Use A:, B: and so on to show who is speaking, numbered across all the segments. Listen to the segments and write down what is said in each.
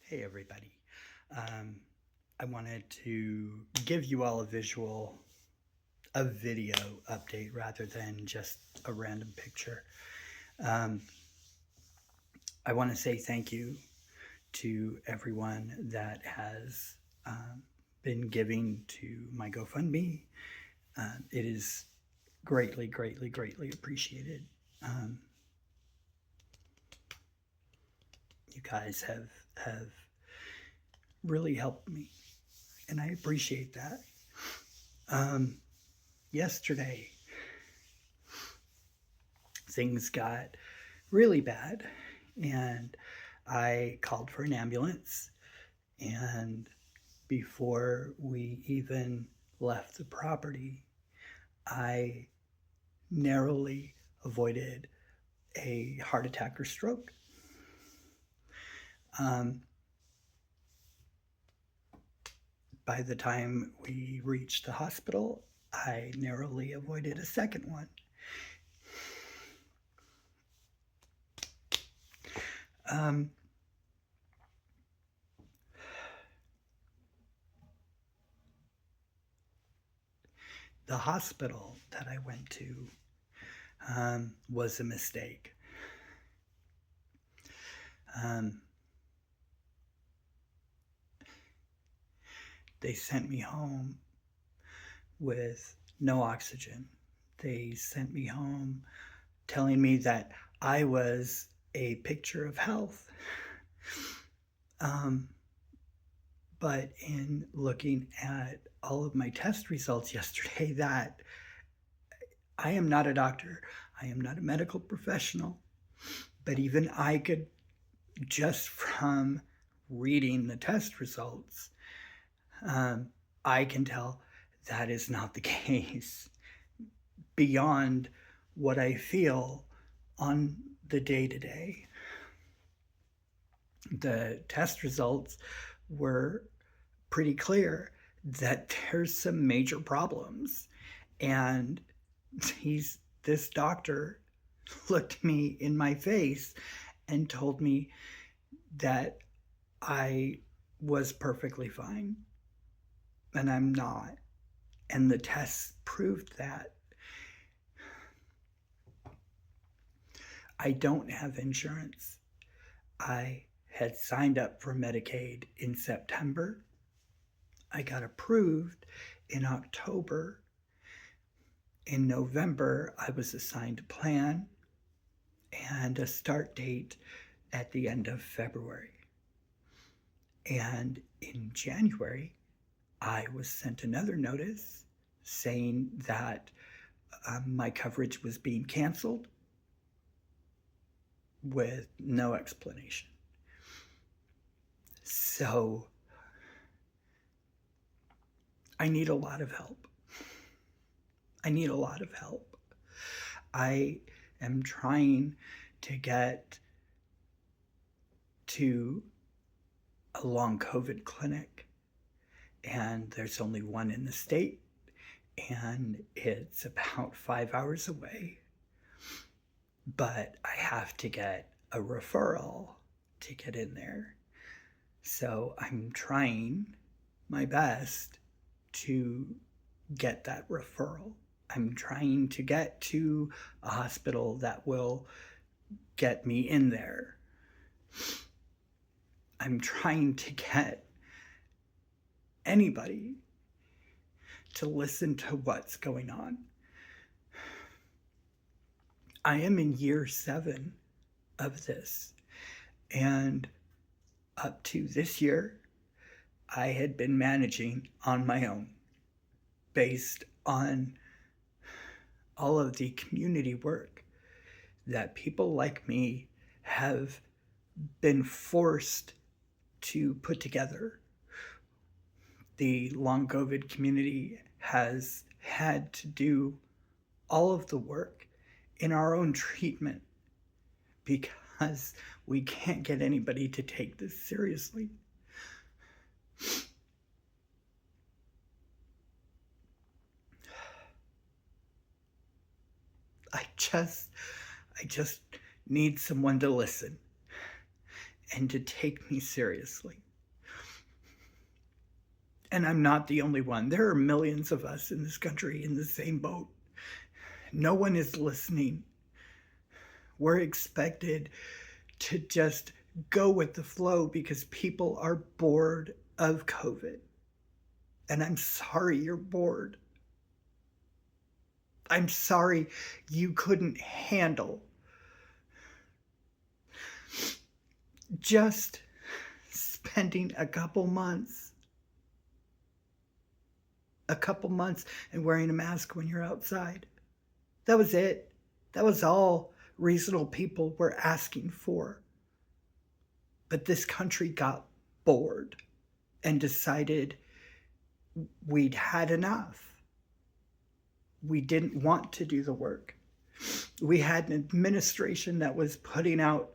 A: Hey everybody. Um, I wanted to give you all a video update rather than just a random picture. Um, I want to say thank you to everyone that has been giving to my GoFundMe. It is greatly, greatly, greatly appreciated. Um, you guys have really helped me, and I appreciate that. Um, Yesterday, things got really bad, and I called for an ambulance. And before we even left the property, I narrowly avoided a heart attack or stroke. Um, by the time we reached the hospital, I narrowly avoided a second one. Um, the hospital that I went to was a mistake. Um, they sent me home with no oxygen. They sent me home telling me that I was a picture of health. Um, but in looking at all of my test results yesterday, that I am not a doctor, I am not a medical professional, but even I could, just from reading the test results, um, I can tell that is not the case. Beyond what I feel on the day to day, the test results were pretty clear that there's some major problems. And this doctor looked me in my face and told me that I was perfectly fine, and I'm not. And the tests proved that. I don't have insurance. I had signed up for Medicaid in September. I got approved in October. In November, I was assigned a plan and a start date at the end of February. And in January, I was sent another notice saying that my coverage was being canceled with no explanation. So I need a lot of help. I need a lot of help. I am trying to get to a long COVID clinic, and there's only one in the state, and it's about 5 hours away. But I have to get a referral to get in there. So I'm trying my best to get that referral. I'm trying to get to a hospital that will get me in there. I'm trying to get anybody to listen to what's going on. I am in year 7 of this, and up to this year, I had been managing on my own based on all of the community work that people like me have been forced to put together. The long COVID community has had to do all of the work in our own treatment because we can't get anybody to take this seriously. I just need someone to listen. and to take me seriously. And I'm not the only one. There are millions of us in this country in the same boat. No one is listening. We're expected to just go with the flow because people are bored of COVID. And I'm sorry you're bored. I'm sorry you couldn't handle just spending a couple months and wearing a mask when you're outside. That was it. That was all reasonable people were asking for. But this country got bored and decided we'd had enough. We didn't want to do the work. We had an administration that was putting out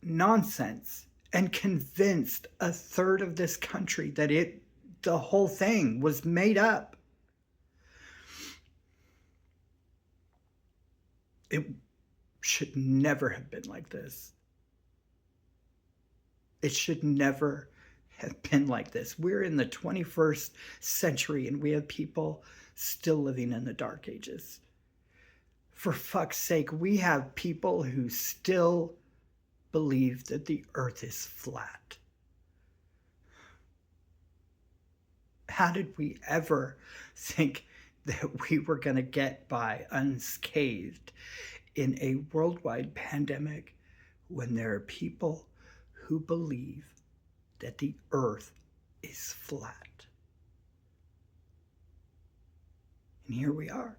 A: nonsense and convinced a third of this country that the whole thing was made up. It should never have been like this. It should never have been like this. We're in the 21st century and we have people still living in the dark ages. For fuck's sake, we have people who still believe that the earth is flat. How did we ever think that we were going to get by unscathed in a worldwide pandemic when there are people who believe that the earth is flat? And here we are.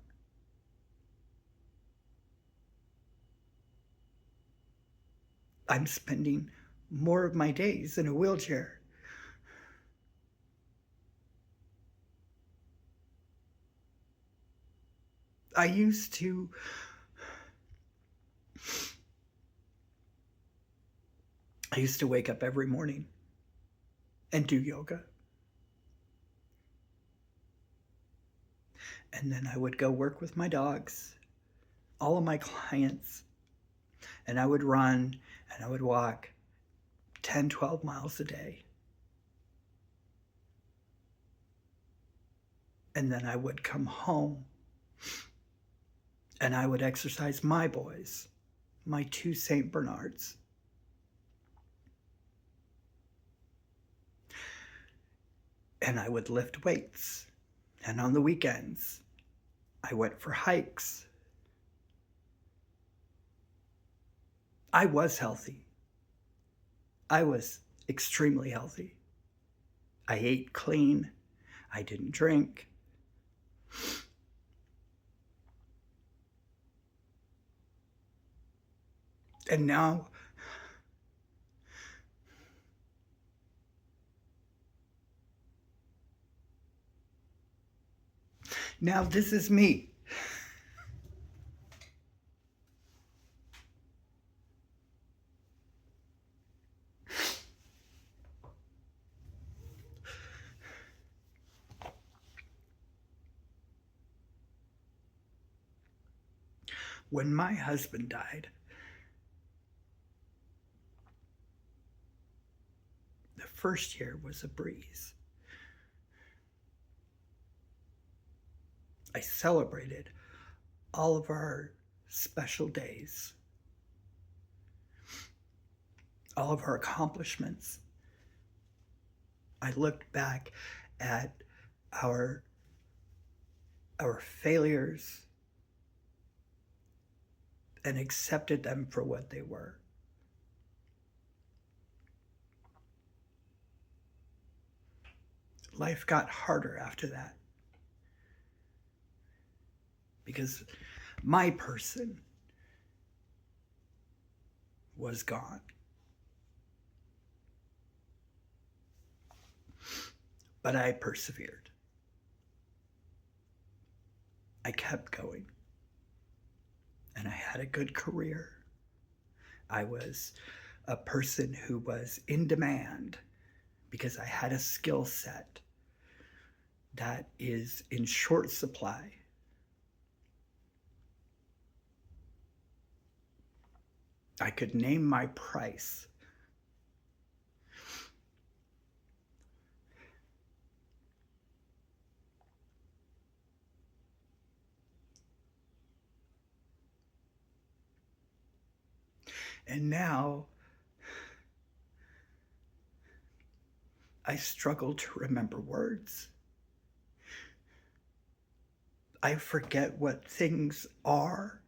A: I'm spending more of my days in a wheelchair. I used to wake up every morning and do yoga. And then I would go work with my dogs, all of my clients, and I would run and I would walk 10, 12 miles a day. And then I would come home and I would exercise my boys, my 2 St. Bernards. And I would lift weights. And on the weekends, I went for hikes. I was healthy. I was extremely healthy. I ate clean. I didn't drink. And now this is me. When my husband died, the first year was a breeze. I celebrated all of our special days, all of our accomplishments. I looked back at our failures and accepted them for what they were. Life got harder after that because my person was gone. But I persevered. I kept going. And I had a good career. I was a person who was in demand because I had a skill set that is in short supply. I could name my price And now I struggle to remember words. I forget what things are.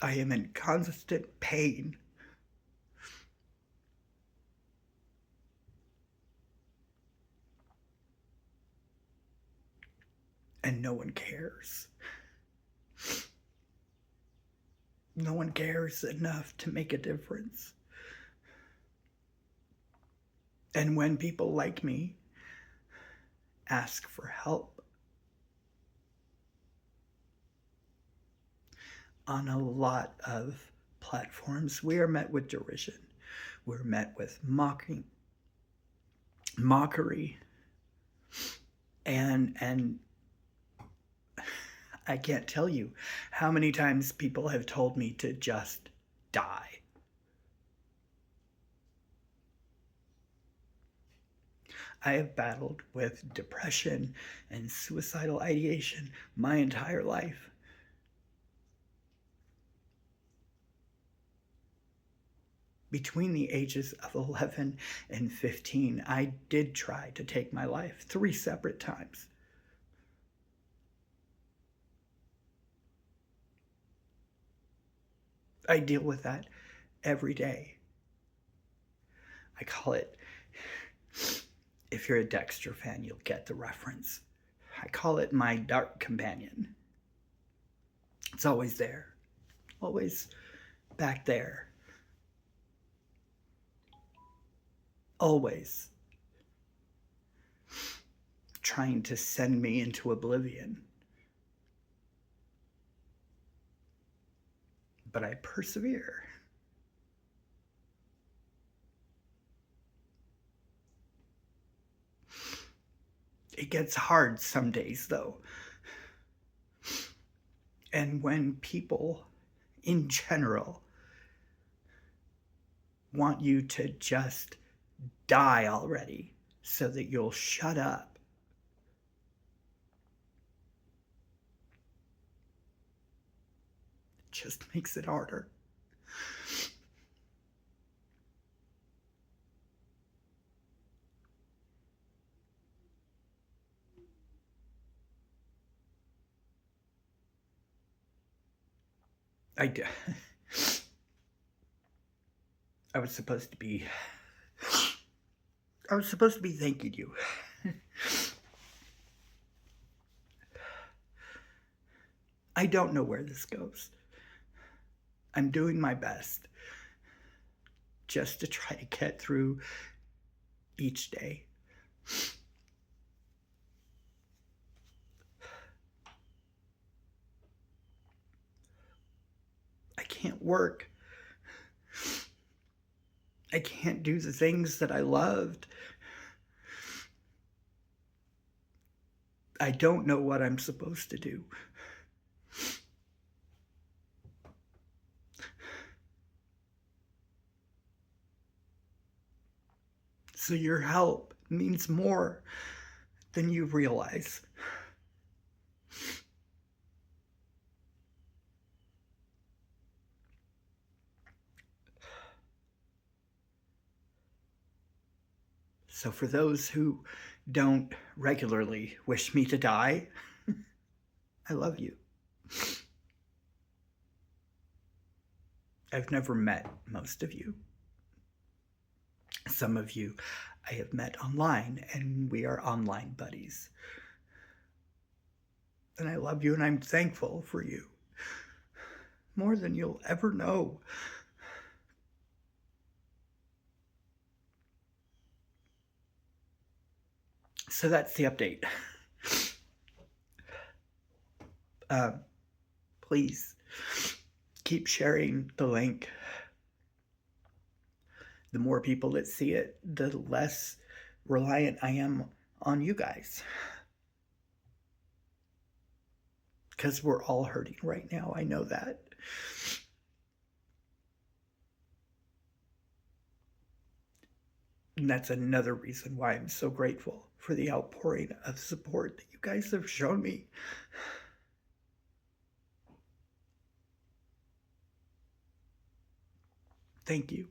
A: I am in constant pain. And no one cares. No one cares enough to make a difference. And when people like me ask for help on a lot of platforms, we are met with derision. We're met with mockery, and I can't tell you how many times people have told me to just die. I have battled with depression and suicidal ideation my entire life. Between the ages of 11 and 15, I did try to take my life 3 separate times. I deal with that every day. I call it, if you're a Dexter fan, you'll get the reference. I call it my dark companion. It's always there, always back there. Always trying to send me into oblivion. But I persevere. It gets hard some days, though. And when people, in general, want you to just die already so that you'll shut up, it just makes it harder. I was supposed to be thanking you. I don't know where this goes. I'm doing my best just to try to get through each day. I can't work. I can't do the things that I loved. I don't know what I'm supposed to do. So your help means more than you realize. So for those who don't regularly wish me to die, I love you. I've never met most of you. Some of you I have met online, and we are online buddies. And I love you, and I'm thankful for you. More than you'll ever know. So that's the update. Please keep sharing the link. The more people that see it, the less reliant I am on you guys. Because we're all hurting right now. I know that. And that's another reason why I'm so grateful for the outpouring of support that you guys have shown me. Thank you.